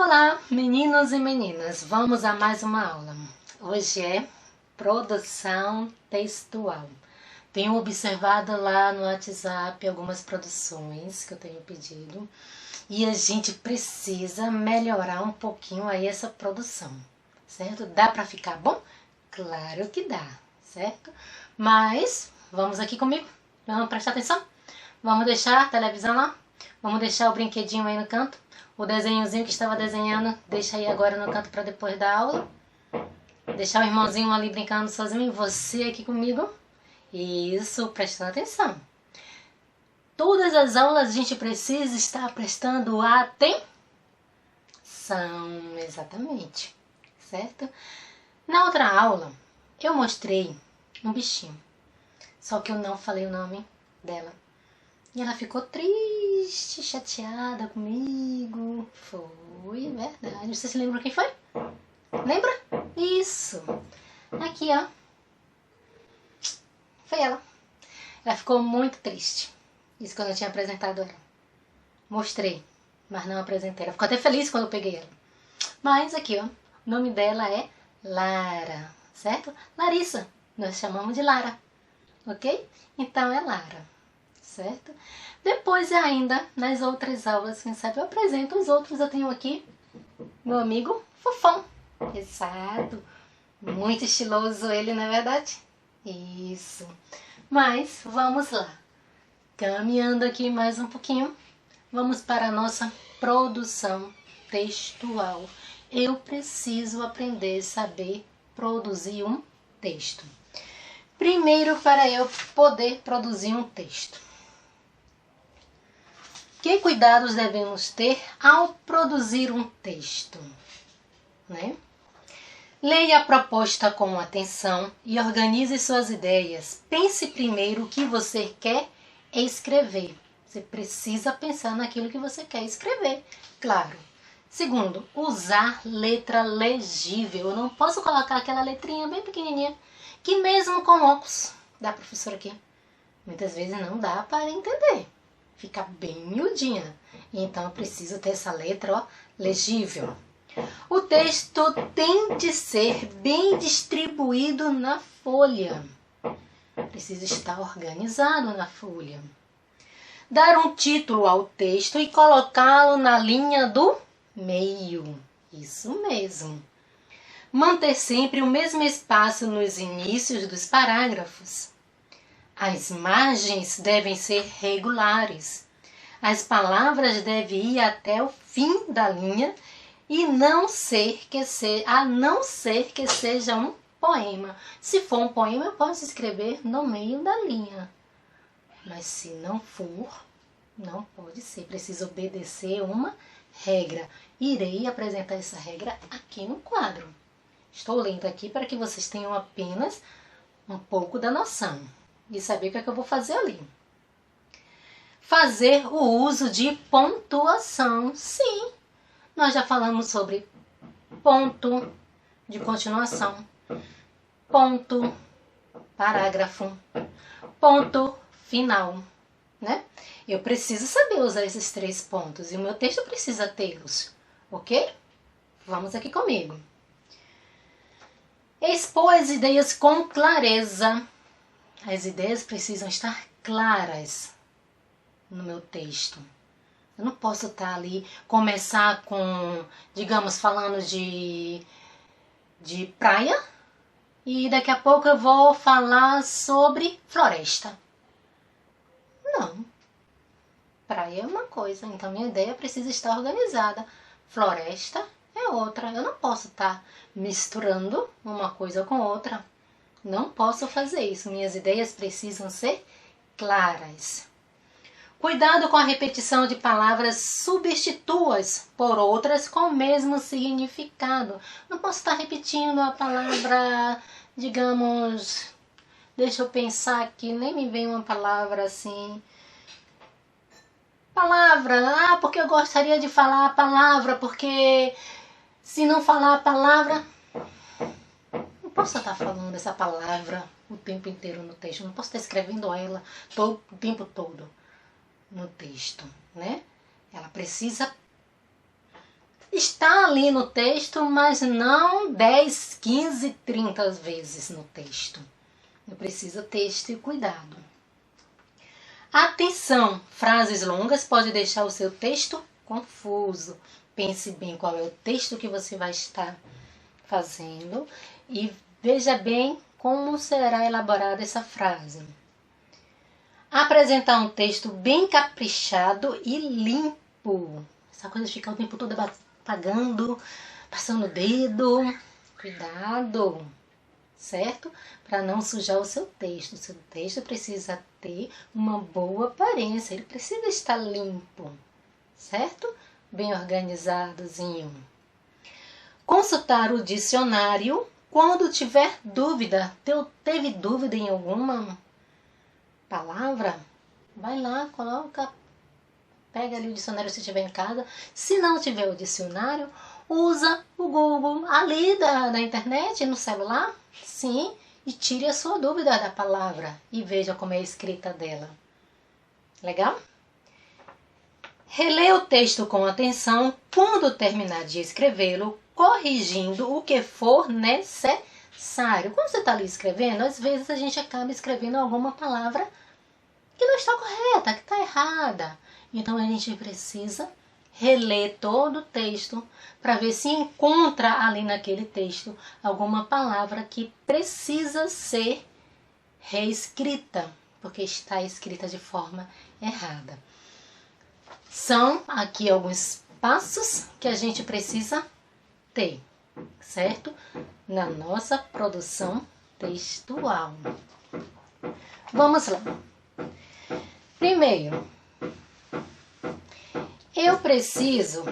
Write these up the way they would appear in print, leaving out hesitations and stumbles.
Olá, meninos e meninas, vamos a mais uma aula. Hoje é produção textual. Tenho observado lá no WhatsApp algumas produções que eu tenho pedido e a gente precisa melhorar um pouquinho aí essa produção, certo? Dá pra ficar bom? Claro que dá, certo? Mas vamos aqui comigo, vamos prestar atenção? Vamos deixar a televisão lá? Vamos deixar o brinquedinho aí no canto? O desenhozinho que estava desenhando, deixa aí agora no canto para depois da aula. Deixar o irmãozinho ali brincando sozinho e você aqui comigo. Isso, prestando atenção. Todas as aulas a gente precisa estar prestando atenção. Exatamente, certo? Na outra aula, eu mostrei um bichinho. Só que eu não falei o nome dela. E ela ficou triste, chateada comigo. Foi verdade. Você se lembra quem foi? Lembra? Isso. Aqui, ó. Foi ela. Ela ficou muito triste. Isso quando eu tinha apresentado ela. Mostrei, mas não apresentei. Ela ficou até feliz quando eu peguei ela. Mas aqui, ó. O nome dela é Lara, certo? Larissa. Nós chamamos de Lara. Ok? Então é Lara. Certo? Depois ainda, nas outras aulas, quem sabe eu apresento os outros. Eu tenho aqui meu amigo Fofão. Exato. Muito estiloso ele, não é verdade? Isso. Mas vamos lá. Caminhando aqui mais um pouquinho, vamos para a nossa produção textual. Eu preciso aprender a saber produzir um texto. Primeiro, para eu poder produzir um texto, que cuidados devemos ter ao produzir um texto, né? Leia a proposta com atenção e organize suas ideias. Pense primeiro o que você quer escrever. Você precisa pensar naquilo que você quer escrever, claro. Segundo, usar letra legível. Eu não posso colocar aquela letrinha bem pequenininha, que mesmo com óculos da professora aqui, muitas vezes não dá para entender. Fica bem miudinha. Então eu preciso ter essa letra, ó, legível. O texto tem de ser bem distribuído na folha. Precisa estar organizado na folha. Dar um título ao texto e colocá-lo na linha do meio. Isso mesmo. Manter sempre o mesmo espaço nos inícios dos parágrafos. As margens devem ser regulares. As palavras devem ir até o fim da linha e a não ser que seja um poema. Se for um poema, eu posso escrever no meio da linha. Mas se não for, não pode ser. Preciso obedecer uma regra. Irei apresentar essa regra aqui no quadro. Estou lendo aqui para que vocês tenham apenas um pouco da noção e saber o que é que eu vou fazer ali. Fazer o uso de pontuação. Sim, nós já falamos sobre ponto de continuação, ponto, parágrafo, ponto final, né? Eu preciso saber usar esses 3 pontos e o meu texto precisa tê-los, ok? Vamos aqui comigo. Expor as ideias com clareza. As ideias precisam estar claras no meu texto. Eu não posso estar ali, começar com, digamos, falando de praia e daqui a pouco eu vou falar sobre floresta. Não. Praia é uma coisa, então minha ideia precisa estar organizada. Floresta é outra. Eu não posso estar misturando uma coisa com outra. Não posso fazer isso. Minhas ideias precisam ser claras. Cuidado com a repetição de palavras, substitua-as por outras com o mesmo significado. Não posso estar repetindo a palavra, digamos, deixa eu pensar aqui, nem me vem uma palavra assim. Palavra, porque eu gostaria de falar a palavra, porque se não falar a palavra, não posso estar falando essa palavra o tempo inteiro no texto, não posso estar escrevendo ela o tempo todo no texto, né? Ela precisa está ali no texto, mas não 10, 15, 30 vezes no texto. Eu preciso ter este cuidado. Atenção! Frases longas podem deixar o seu texto confuso. Pense bem qual é o texto que você vai estar fazendo e veja bem como será elaborada essa frase. Apresentar um texto bem caprichado e limpo. Essa coisa de ficar o tempo todo apagando, passando o dedo. Cuidado, certo? Para não sujar o seu texto. O seu texto precisa ter uma boa aparência. Ele precisa estar limpo, certo? Bem organizadozinho. Consultar o dicionário quando tiver dúvida. Teve dúvida em alguma palavra? Vai lá, coloca, pega ali o dicionário se tiver em casa. Se não tiver o dicionário, usa o Google ali da internet, no celular, sim, e tire a sua dúvida da palavra e veja como é a escrita dela. Legal? Releia o texto com atenção quando terminar de escrevê-lo, corrigindo o que for necessário. Quando você está ali escrevendo, às vezes a gente acaba escrevendo alguma palavra que não está correta, que está errada. Então a gente precisa reler todo o texto para ver se encontra ali naquele texto alguma palavra que precisa ser reescrita, porque está escrita de forma errada. São aqui alguns passos que a gente precisa ter, certo? Na nossa produção textual. Vamos lá. Primeiro, eu preciso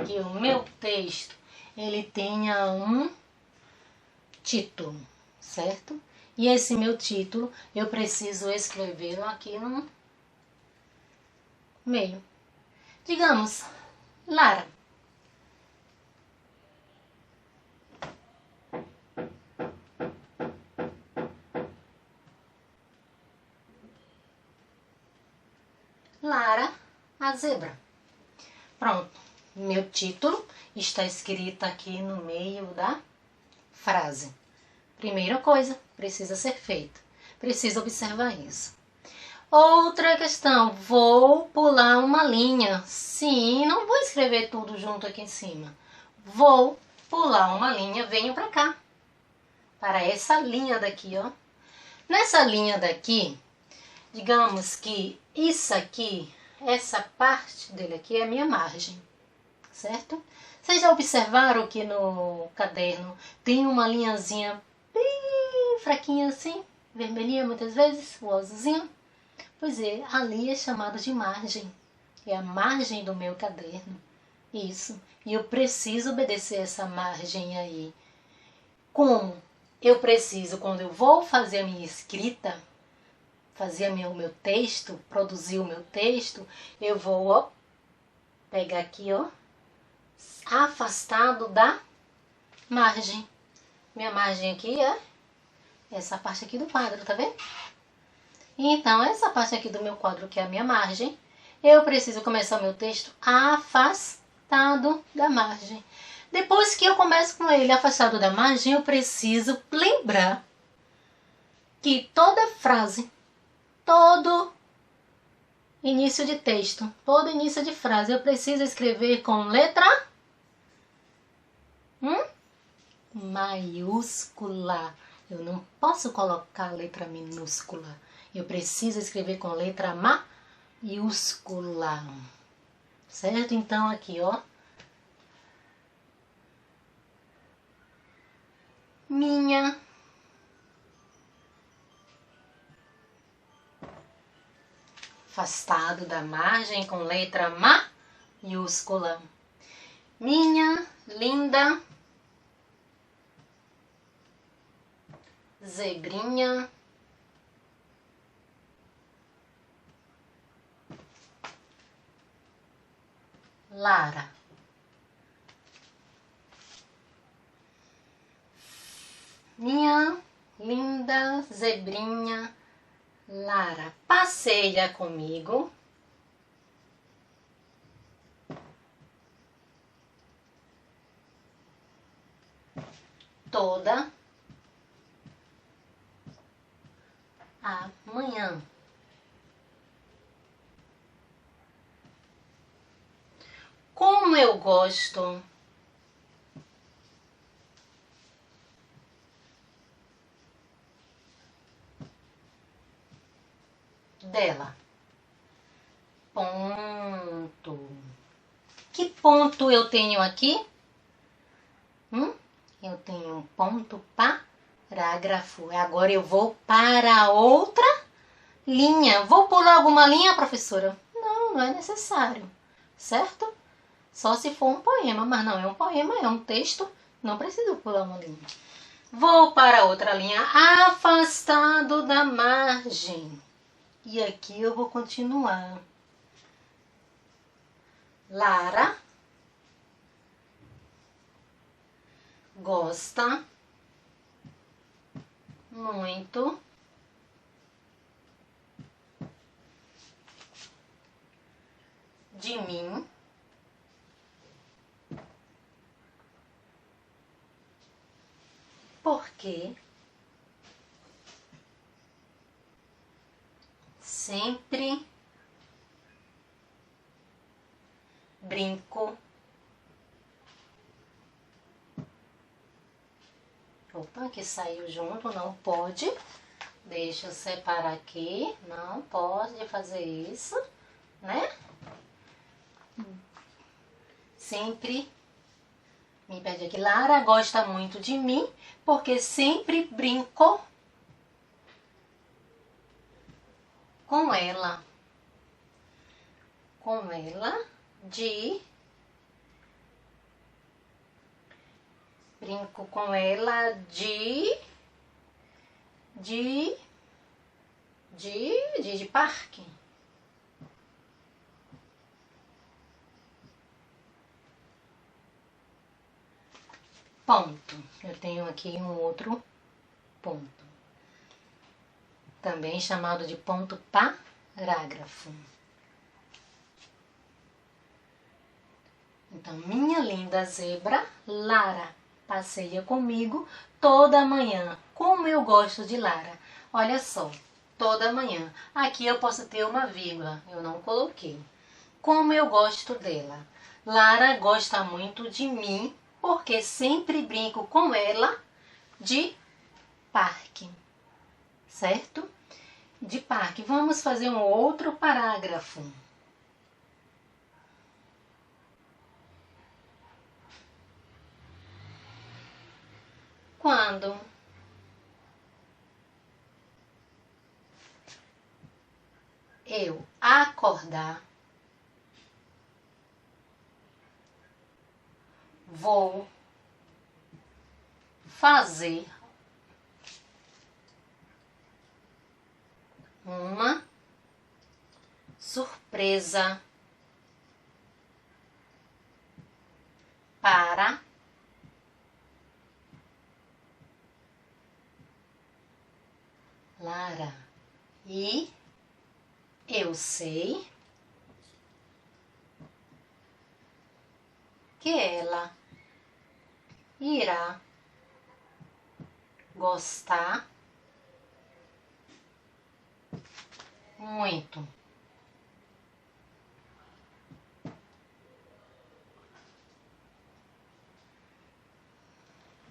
que o meu texto ele tenha um título, certo? E esse meu título eu preciso escrevê-lo aqui no meio. Digamos, Lara. Lara, a zebra. Pronto, meu título está escrito aqui no meio da frase. Primeira coisa, precisa ser feita. Precisa observar isso. Outra questão, vou pular uma linha. Sim, não vou escrever tudo junto aqui em cima. Vou pular uma linha, venho para cá. Para essa linha daqui, ó. Nessa linha daqui, digamos que isso aqui, essa parte dele aqui é a minha margem, certo? Vocês já observaram que no caderno tem uma linhazinha bem fraquinha assim, vermelhinha muitas vezes, o azulzinho? Pois é, ali é chamado de margem, é a margem do meu caderno, isso. E eu preciso obedecer essa margem aí. Como? Eu preciso, quando eu vou fazer a minha escrita, fazer o meu texto, produzir o meu texto, eu vou, ó, pegar aqui, ó, afastado da margem. Minha margem aqui é essa parte aqui do quadro, tá vendo? Então, essa parte aqui do meu quadro, que é a minha margem, eu preciso começar o meu texto afastado da margem. Depois que eu começo com ele afastado da margem, eu preciso lembrar que toda frase, todo início de texto, todo início de frase, eu preciso escrever com letra maiúscula. Eu não posso colocar letra minúscula. Eu preciso escrever com letra maiúscula. Certo? Então aqui, ó. Minha afastado da margem com letra maiúscula. Minha linda zebrinha Lara. Minha linda zebrinha Lara, passeia comigo toda a manhã. Como eu gosto dela. Ponto. Que ponto eu tenho aqui? Eu tenho um ponto parágrafo. Agora eu vou para outra linha. Vou pular alguma linha, professora? Não, não é necessário, certo? Só se for um poema, mas não é um poema, é um texto. Não preciso pular uma linha. Vou para outra linha. Afastado da margem. E aqui eu vou continuar. Lara gosta muito de mim porque sempre brinco. Opa, que saiu junto, não pode. Deixa eu separar aqui. Não pode fazer isso, né? Sempre me pede aqui. Lara gosta muito de mim porque sempre brinco com ela. Com ela brinco com ela de parque. Ponto. Eu tenho aqui um outro ponto, também chamado de ponto parágrafo. Então, minha linda zebra, Lara, passeia comigo toda manhã. Como eu gosto de Lara. Olha só, toda manhã. Aqui eu posso ter uma vírgula, eu não coloquei. Como eu gosto dela. Lara gosta muito de mim, porque sempre brinco com ela de parque. Certo? De parque. Vamos fazer um outro parágrafo. Quando eu acordar, vou fazer uma surpresa para Lara. E eu sei que ela irá gostar muito.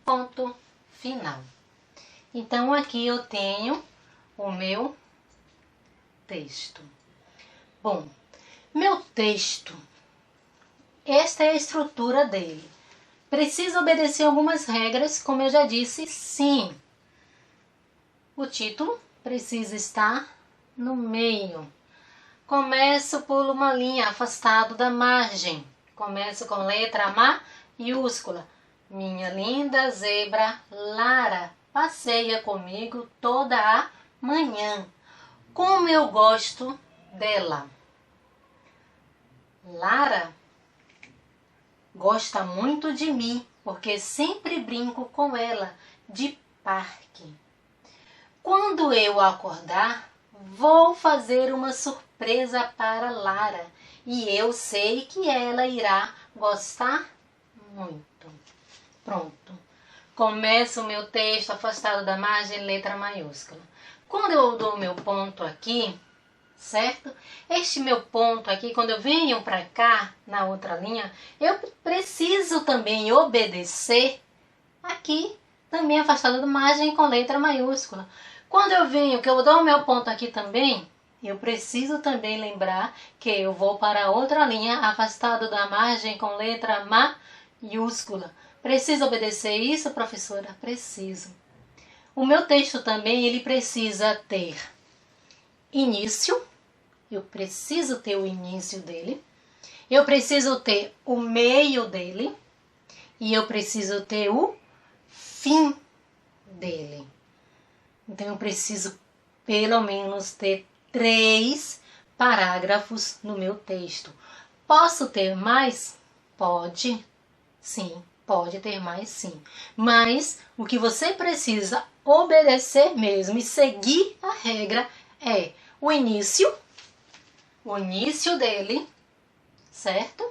Ponto final. Então, aqui eu tenho o meu texto. Bom, meu texto, esta é a estrutura dele. Precisa obedecer algumas regras, como eu já disse, sim. O título precisa estar no meio. Começo por uma linha, afastado da margem. Começo com letra maiúscula. Minha linda zebra Lara passeia comigo toda a manhã. Como eu gosto dela. Lara gosta muito de mim, porque sempre brinco com ela de parque. Quando eu acordar, vou fazer uma surpresa para Lara e eu sei que ela irá gostar muito. Pronto. começo o meu texto afastado da margem, letra maiúscula. Quando eu dou o meu ponto aqui, certo? Este meu ponto aqui, quando eu venho para cá, na outra linha, eu preciso também obedecer aqui, também afastado da margem com letra maiúscula. Quando eu venho, que eu dou o meu ponto aqui também, eu preciso também lembrar que eu vou para outra linha, afastado da margem com letra maiúscula. Preciso obedecer isso, professora? Preciso. O meu texto também, ele precisa ter início. Eu preciso ter o início dele. Eu preciso ter o meio dele. E eu preciso ter o fim dele. Então, eu preciso pelo menos ter 3 parágrafos no meu texto. Posso ter mais? Pode, sim. Pode ter mais, sim. Mas o que você precisa obedecer mesmo e seguir a regra é o início dele, certo?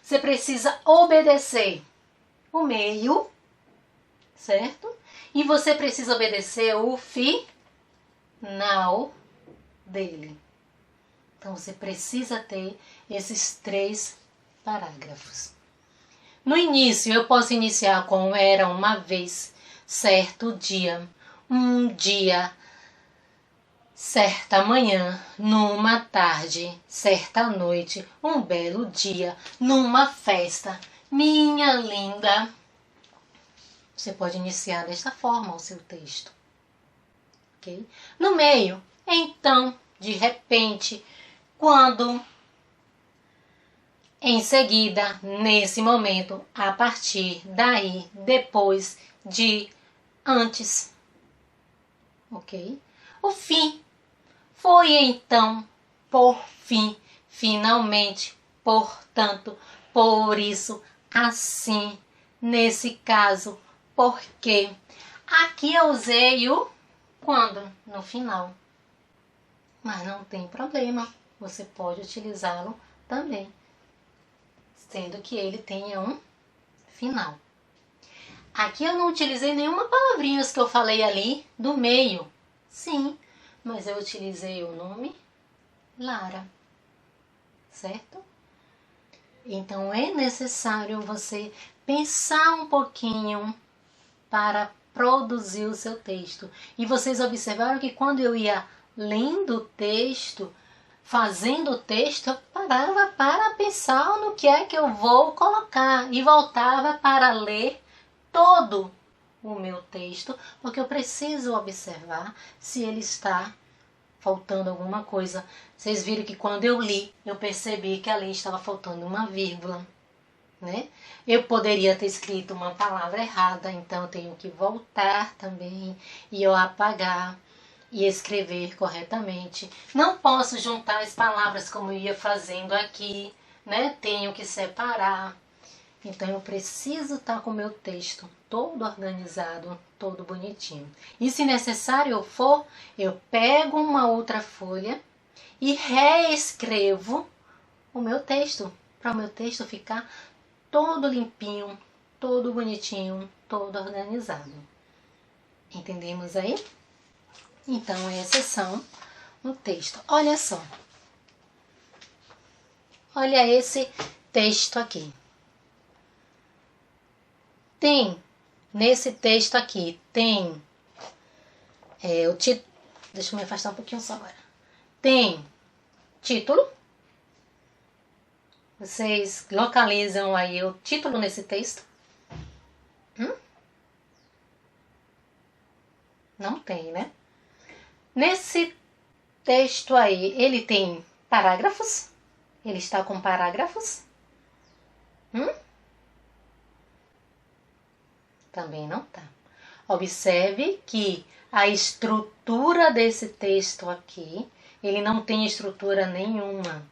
Você precisa obedecer o meio, certo? E você precisa obedecer o final dele. Então, você precisa ter esses 3 parágrafos. No início, eu posso iniciar com era uma vez, certo dia, um dia, certa manhã, numa tarde, certa noite, um belo dia, numa festa, minha linda. Você pode iniciar desta forma o seu texto, ok? No meio, então, de repente, quando, em seguida, nesse momento, a partir daí, depois de, antes, ok? O fim foi então, por fim, finalmente, portanto, por isso, assim, nesse caso, porque. Aqui eu usei o quando, no final. Mas não tem problema, você pode utilizá-lo também, sendo que ele tenha um final. Aqui eu não utilizei nenhuma palavrinha que eu falei ali do meio. Sim, mas eu utilizei o nome Lara, certo? Então é necessário você pensar um pouquinho para produzir o seu texto. E vocês observaram que quando eu ia lendo o texto, fazendo o texto, eu parava para pensar no que é que eu vou colocar e voltava para ler todo o meu texto, porque eu preciso observar se ele está faltando alguma coisa. Vocês viram que quando eu li, eu percebi que ali estava faltando uma vírgula, né? Eu poderia ter escrito uma palavra errada, então eu tenho que voltar também e eu apagar e escrever corretamente. Não posso juntar as palavras como eu ia fazendo aqui, né? Tenho que separar. Então eu preciso estar com o meu texto todo organizado, todo bonitinho. E se necessário for, eu pego uma outra folha e reescrevo o meu texto, para o meu texto ficar todo limpinho, todo bonitinho, todo organizado. Entendemos aí? Então, esses são o texto. Olha só. Olha esse texto aqui. Tem, nesse texto aqui, tem o título. Deixa eu me afastar um pouquinho só agora. Tem título. Vocês localizam aí o título nesse texto? Não tem, né? Nesse texto aí, ele tem parágrafos? Ele está com parágrafos? Também não tá. Observe que a estrutura desse texto aqui, ele não tem estrutura nenhuma.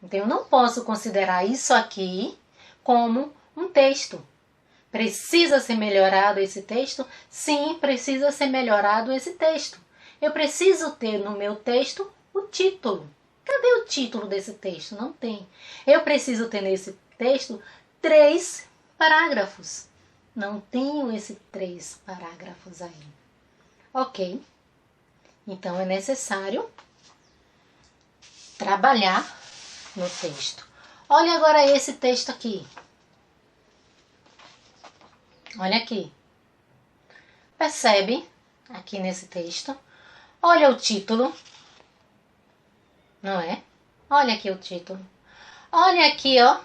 Então, eu não posso considerar isso aqui como um texto. Precisa ser melhorado esse texto? Sim, precisa ser melhorado esse texto. Eu preciso ter no meu texto o título. Cadê o título desse texto? Não tem. Eu preciso ter nesse texto 3 parágrafos. Não tenho esses 3 parágrafos aí. Ok. Então, é necessário trabalhar no texto. Olha agora esse texto aqui. Olha aqui. Percebe aqui nesse texto? Olha o título. Não é? Olha aqui o título. Olha aqui, ó.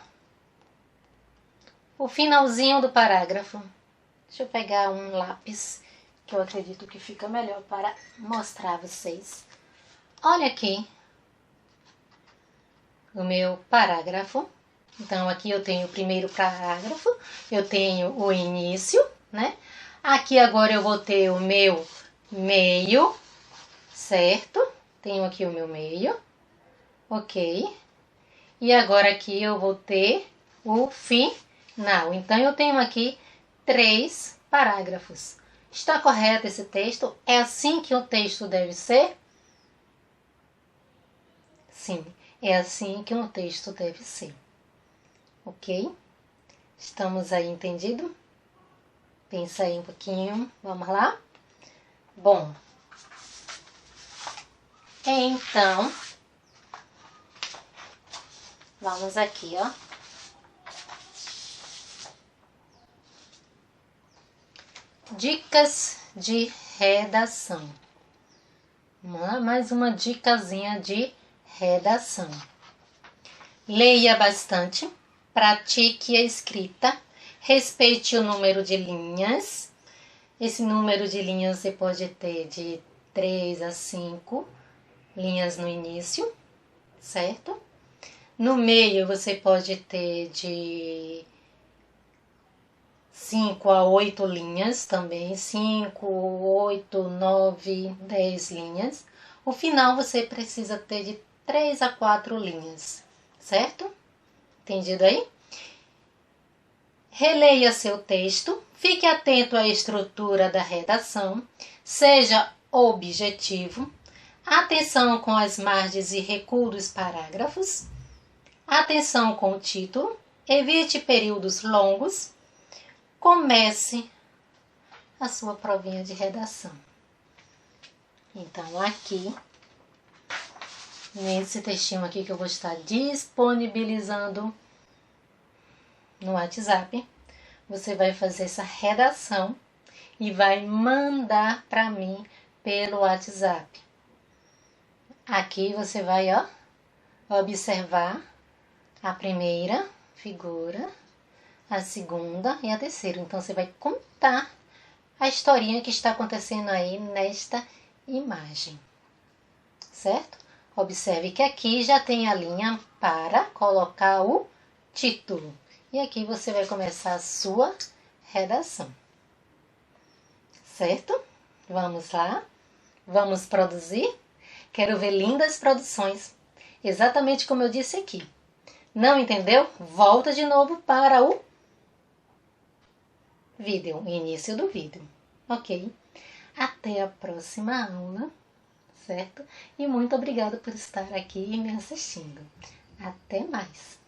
O finalzinho do parágrafo. Deixa eu pegar um lápis, que eu acredito que fica melhor para mostrar a vocês. Olha aqui o meu parágrafo. Então, aqui eu tenho o primeiro parágrafo, eu tenho o início, né? Aqui agora eu vou ter o meu meio, certo? Tenho aqui o meu meio, ok? E agora aqui eu vou ter o final. Então, eu tenho aqui 3 parágrafos. Está correto esse texto? É assim que o texto deve ser? Sim, é assim que um texto deve ser. Ok? Estamos aí entendido? Pensa aí um pouquinho. Vamos lá? Bom. Então, vamos aqui, ó. Dicas de redação. Mais uma dicasinha de redação. Leia bastante, pratique a escrita, respeite o número de linhas. Esse número de linhas você pode ter de 3 a 5 linhas no início, certo? No meio você pode ter de 5 a 8 linhas também, 5, 8, 9, 10 linhas. O final você precisa ter de 3 a 4 linhas, certo? Entendido aí? Releia seu texto, fique atento à estrutura da redação, seja objetivo, atenção com as margens e recuo dos parágrafos, atenção com o título, evite períodos longos, comece a sua provinha de redação. Então, aqui, nesse textinho aqui que eu vou estar disponibilizando no WhatsApp, você vai fazer essa redação e vai mandar para mim pelo WhatsApp. Aqui você vai, ó, observar a primeira figura, a segunda e a terceira. Então, você vai contar a historinha que está acontecendo aí nesta imagem, certo? Observe que aqui já tem a linha para colocar o título. E aqui você vai começar a sua redação, certo? Vamos lá? Vamos produzir? Quero ver lindas produções, exatamente como eu disse aqui. Não entendeu? Volta de novo para o vídeo, o início do vídeo, ok? Até a próxima aula, certo? E muito obrigada por estar aqui me assistindo. Até mais!